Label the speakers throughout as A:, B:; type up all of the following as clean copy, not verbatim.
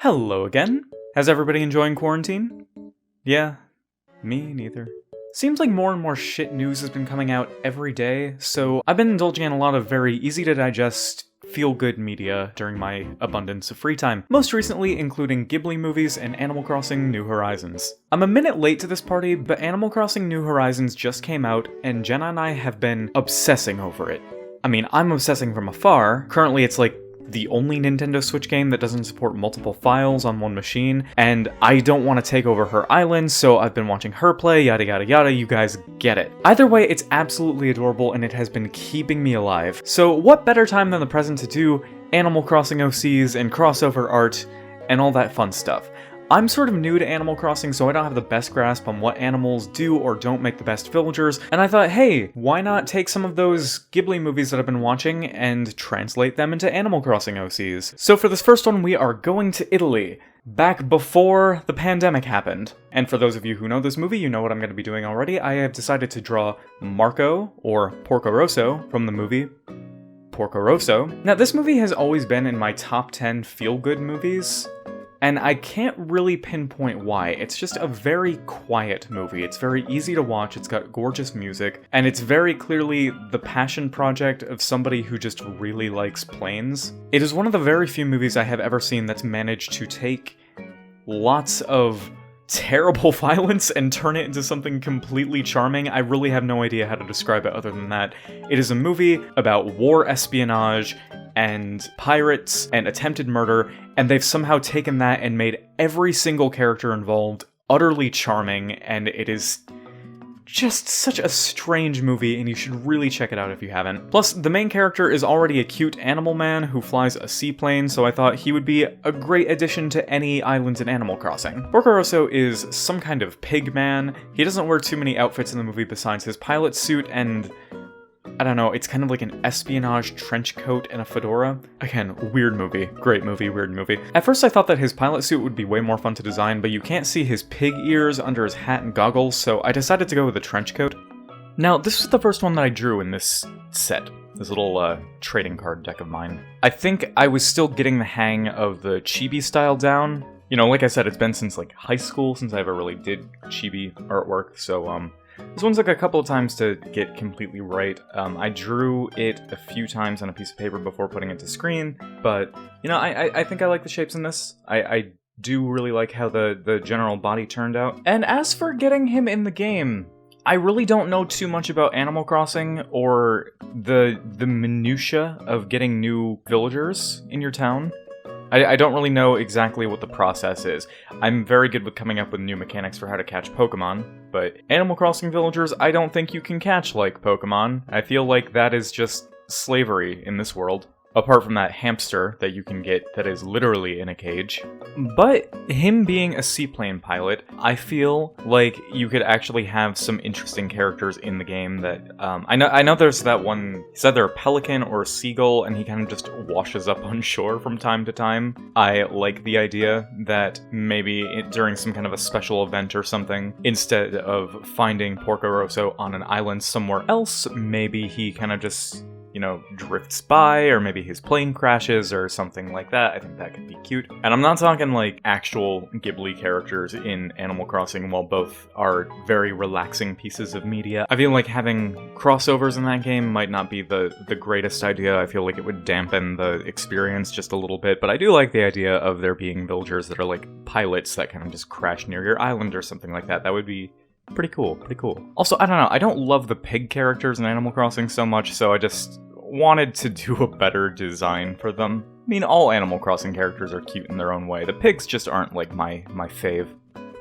A: Hello again. How's everybody enjoying quarantine? Yeah, me neither. Seems like more and more shit news has been coming out every day, so I've been indulging in a lot of very easy to digest, feel-good media during my abundance of free time, most recently including Ghibli movies and Animal Crossing New Horizons. I'm a minute late to this party, but Animal Crossing New Horizons just came out, and Jenna and I have been obsessing over it. I mean, I'm obsessing from afar. Currently it's like the only Nintendo Switch game that doesn't support multiple files on one machine, and I don't want to take over her island, so I've been watching her play, yada yada yada, you guys get it. Either way, it's absolutely adorable and it has been keeping me alive. So what better time than the present to do Animal Crossing OCs and crossover art and all that fun stuff. I'm sort of new to Animal Crossing, so I don't have the best grasp on what animals do or don't make the best villagers, and I thought, hey, why not take some of those Ghibli movies that I've been watching and translate them into Animal Crossing OCs. So for this first one, we are going to Italy, back before the pandemic happened. And for those of you who know this movie, you know what I'm going to be doing already. I have decided to draw Marco, or Porco Rosso, from the movie Porco Rosso. Now, this movie has always been in my top 10 feel-good movies, and I can't really pinpoint why. It's just a very quiet movie. It's very easy to watch, it's got gorgeous music, and it's very clearly the passion project of somebody who just really likes planes. It is one of the very few movies I have ever seen that's managed to take lots of terrible violence and turn it into something completely charming. I really have no idea how to describe it other than that. It is a movie about war espionage and pirates and attempted murder, and they've somehow taken that and made every single character involved utterly charming, and it is just such a strange movie, and you should really check it out if you haven't. Plus, the main character is already a cute animal man who flies a seaplane, so I thought he would be a great addition to any island in Animal Crossing. Porco Rosso is some kind of pig man. He doesn't wear too many outfits in the movie besides his pilot suit and I don't know, it's kind of like an espionage trench coat and a fedora. Again, weird movie. Great movie, weird movie. At first I thought that his pilot suit would be way more fun to design, but you can't see his pig ears under his hat and goggles, so I decided to go with a trench coat. Now, this was the first one that I drew in this set. This little trading card deck of mine. I think I was still getting the hang of the chibi style down. You know, like I said, it's been since like high school since I ever really did chibi artwork, so this one's like a couple of times to get completely right. I drew it a few times on a piece of paper before putting it to screen, but, you know, I think I like the shapes in this. I do really like how the general body turned out. And as for getting him in the game, I really don't know too much about Animal Crossing or the minutia of getting new villagers in your town. I don't really know exactly what the process is. I'm very good with coming up with new mechanics for how to catch Pokemon, but Animal Crossing villagers I don't think you can catch like Pokemon. I feel like that is just slavery in this world. Apart from that hamster that you can get that is literally in a cage. But him being a seaplane pilot, I feel like you could actually have some interesting characters in the game that, I know there's that one, he's either a pelican or a seagull, and he kind of just washes up on shore from time to time. I like the idea that maybe during some kind of a special event or something, instead of finding Porco Rosso on an island somewhere else, maybe he kind of just, you know, drifts by, or maybe his plane crashes or something like that. I think that could be cute. And I'm not talking like actual Ghibli characters in Animal Crossing, while both are very relaxing pieces of media. I feel like having crossovers in that game might not be the greatest idea. I feel like it would dampen the experience just a little bit, but I do like the idea of there being villagers that are like pilots that kind of just crash near your island or something like that. That would be pretty cool, pretty cool. Also, I don't know, I don't love the pig characters in Animal Crossing so much, so I just wanted to do a better design for them. I mean, all Animal Crossing characters are cute in their own way. The pigs just aren't like my fave.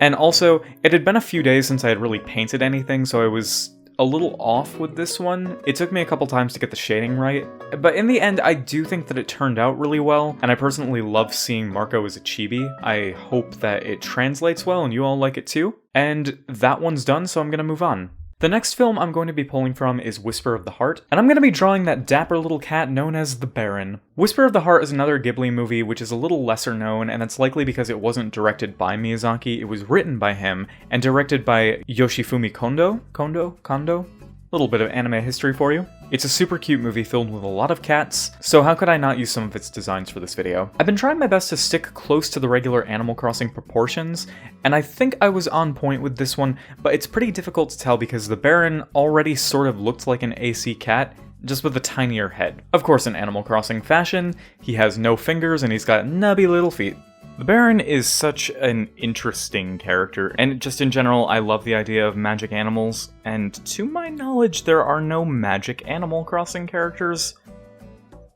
A: And also, it had been a few days since I had really painted anything, so I was a little off with this one. It took me a couple times to get the shading right, but in the end, I do think that it turned out really well, and I personally love seeing Marco as a chibi. I hope that it translates well and you all like it too. And that one's done, so I'm gonna move on. The next film I'm going to be pulling from is Whisper of the Heart, and I'm going to be drawing that dapper little cat known as the Baron. Whisper of the Heart is another Ghibli movie which is a little lesser known, and that's likely because it wasn't directed by Miyazaki, it was written by him, and directed by Yoshifumi Kondo? Kondo? Little bit of anime history for you. It's a super cute movie filled with a lot of cats, so how could I not use some of its designs for this video? I've been trying my best to stick close to the regular Animal Crossing proportions, and I think I was on point with this one, but it's pretty difficult to tell because the Baron already sort of looked like an AC cat, just with a tinier head. Of course, in Animal Crossing fashion, he has no fingers and he's got nubby little feet. The Baron is such an interesting character, and just in general, I love the idea of magic animals, and to my knowledge, there are no magic Animal Crossing characters.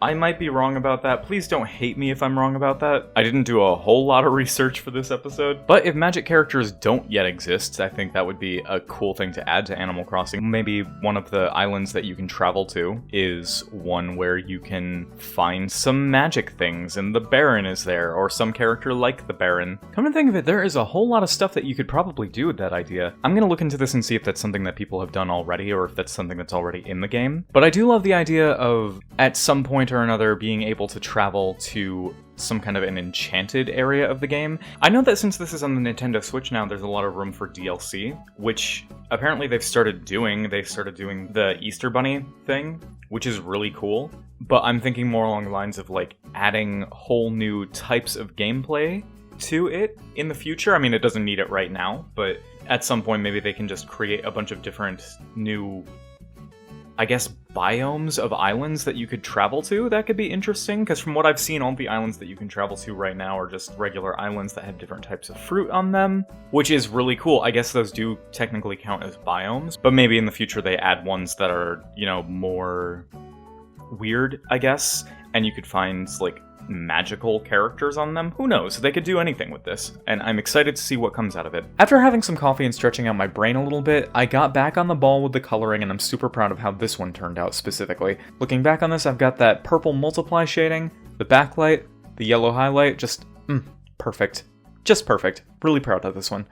A: I might be wrong about that. Please don't hate me if I'm wrong about that. I didn't do a whole lot of research for this episode. But if magic characters don't yet exist, I think that would be a cool thing to add to Animal Crossing. Maybe one of the islands that you can travel to is one where you can find some magic things and the Baron is there, or some character like the Baron. Come to think of it, there is a whole lot of stuff that you could probably do with that idea. I'm gonna look into this and see if that's something that people have done already, or if that's something that's already in the game. But I do love the idea of, at some point or another, being able to travel to some kind of an enchanted area of the game. I know that since this is on the Nintendo Switch now, there's a lot of room for DLC, which apparently they've started doing. They started doing the Easter Bunny thing, which is really cool. But I'm thinking more along the lines of like adding whole new types of gameplay to it in the future. I mean, it doesn't need it right now, but at some point maybe they can just create a bunch of different new, I guess, biomes of islands that you could travel to. That could be interesting, because from what I've seen, all the islands that you can travel to right now are just regular islands that have different types of fruit on them, which is really cool. I guess those do technically count as biomes, but maybe in the future they add ones that are, you know, more weird, I guess, and you could find, like, magical characters on them. Who knows? They could do anything with this, and I'm excited to see what comes out of it. After having some coffee and stretching out my brain a little bit, I got back on the ball with the coloring, and I'm super proud of how this one turned out specifically. Looking back on this, I've got that purple multiply shading, the backlight, the yellow highlight, just perfect. Just perfect. Really proud of this one.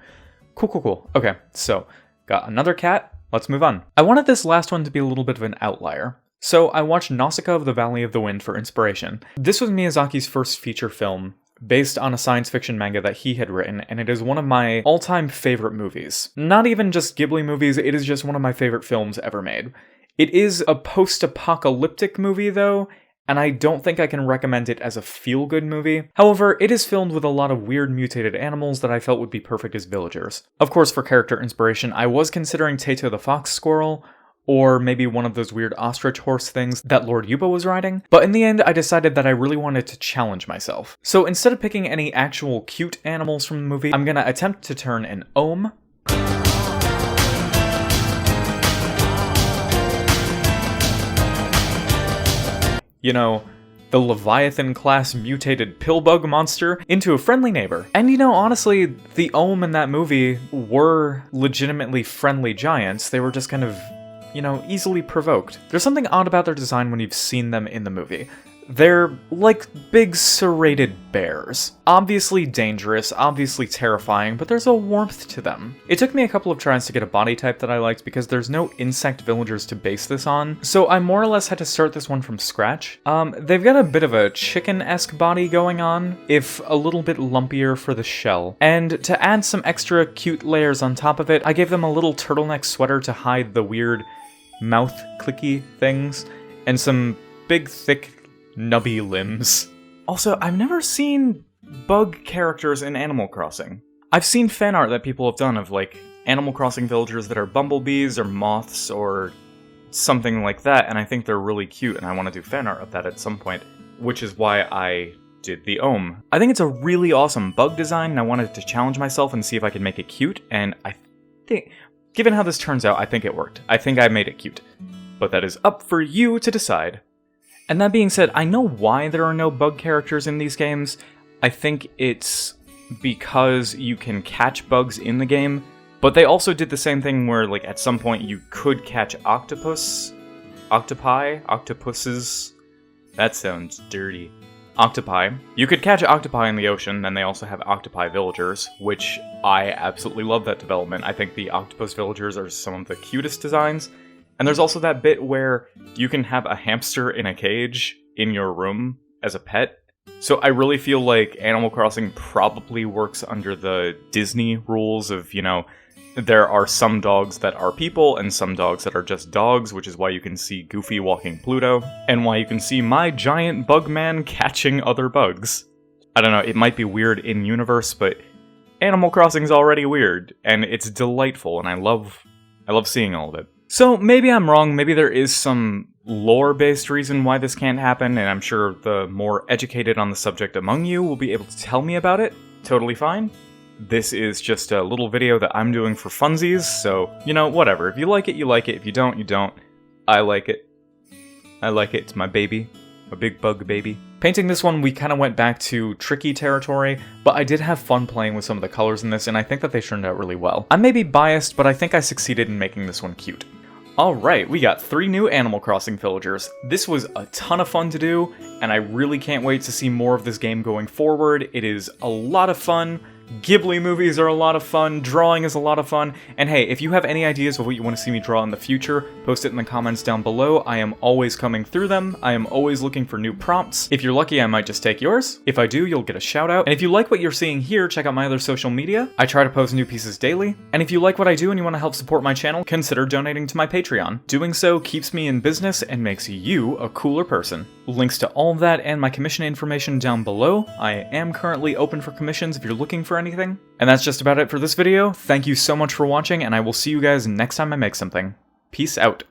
A: Cool. Okay, so got another cat. Let's move on. I wanted this last one to be a little bit of an outlier. So I watched Nausicaa of the Valley of the Wind for inspiration. This was Miyazaki's first feature film, based on a science fiction manga that he had written, and it is one of my all-time favorite movies. Not even just Ghibli movies, it is just one of my favorite films ever made. It is a post-apocalyptic movie, though, and I don't think I can recommend it as a feel-good movie. However, it is filmed with a lot of weird mutated animals that I felt would be perfect as villagers. Of course, for character inspiration, I was considering Tato the fox squirrel, or maybe one of those weird ostrich horse things that Lord Yuba was riding. But in the end, I decided that I really wanted to challenge myself. So instead of picking any actual cute animals from the movie, I'm gonna attempt to turn an ohm, you know, the Leviathan-class mutated pillbug monster, into a friendly neighbor. And you know, honestly, the ohm in that movie were legitimately friendly giants. They were just kind of, you know, easily provoked. There's something odd about their design when you've seen them in the movie. They're like big serrated bears. Obviously dangerous, obviously terrifying, but there's a warmth to them. It took me a couple of tries to get a body type that I liked because there's no insect villagers to base this on, so I more or less had to start this one from scratch. They've got a bit of a chicken-esque body going on, if a little bit lumpier for the shell. And to add some extra cute layers on top of it, I gave them a little turtleneck sweater to hide the weird mouth clicky things, and some big thick nubby limbs. Also, I've never seen bug characters in Animal Crossing. I've seen fan art that people have done of like Animal Crossing villagers that are bumblebees or moths or something like that, and I think they're really cute, and I want to do fan art of that at some point, which is why I did the ohm. I think it's a really awesome bug design, and I wanted to challenge myself and see if I could make it cute, and I think, given how this turns out, I think it worked. I think I made it cute. But that is up for you to decide. And that being said, I know why there are no bug characters in these games. I think it's because you can catch bugs in the game, but they also did the same thing where, like, at some point you could catch octopus, octopuses. That sounds dirty. Octopi. You could catch octopi in the ocean, and they also have octopi villagers, which I absolutely love that development. I think the octopus villagers are some of the cutest designs. And there's also that bit where you can have a hamster in a cage in your room as a pet. So I really feel like Animal Crossing probably works under the Disney rules of, you know, There are some dogs that are people, and some dogs that are just dogs, which is why you can see Goofy walking Pluto, and why you can see my giant bug man catching other bugs. I don't know, it might be weird in-universe, but Animal Crossing's already weird, and it's delightful, and I love seeing all of it. So maybe I'm wrong, maybe there is some lore-based reason why this can't happen, and I'm sure the more educated on the subject among you will be able to tell me about it. Totally fine. This is just a little video that I'm doing for funsies, so, you know, whatever. If you like it, you like it. If you don't, you don't. I like it. I like it. It's my baby. A big bug baby. Painting this one, we kind of went back to tricky territory, but I did have fun playing with some of the colors in this, and I think that they turned out really well. I may be biased, but I think I succeeded in making this one cute. Alright, we got 3 new Animal Crossing villagers. This was a ton of fun to do, and I really can't wait to see more of this game going forward. It is a lot of fun. Ghibli movies are a lot of fun, drawing is a lot of fun, and hey, if you have any ideas of what you want to see me draw in the future, post it in the comments down below. I am always coming through them. I am always looking for new prompts. If you're lucky, I might just take yours. If I do, you'll get a shout out. And if you like what you're seeing here, check out my other social media. I try to post new pieces daily. And if you like what I do and you want to help support my channel, consider donating to my Patreon. Doing so keeps me in business and makes you a cooler person. Links to all of that and my commission information down below. I am currently open for commissions if you're looking for anything. And that's just about it for this video. Thank you so much for watching, and I will see you guys next time I make something. Peace out.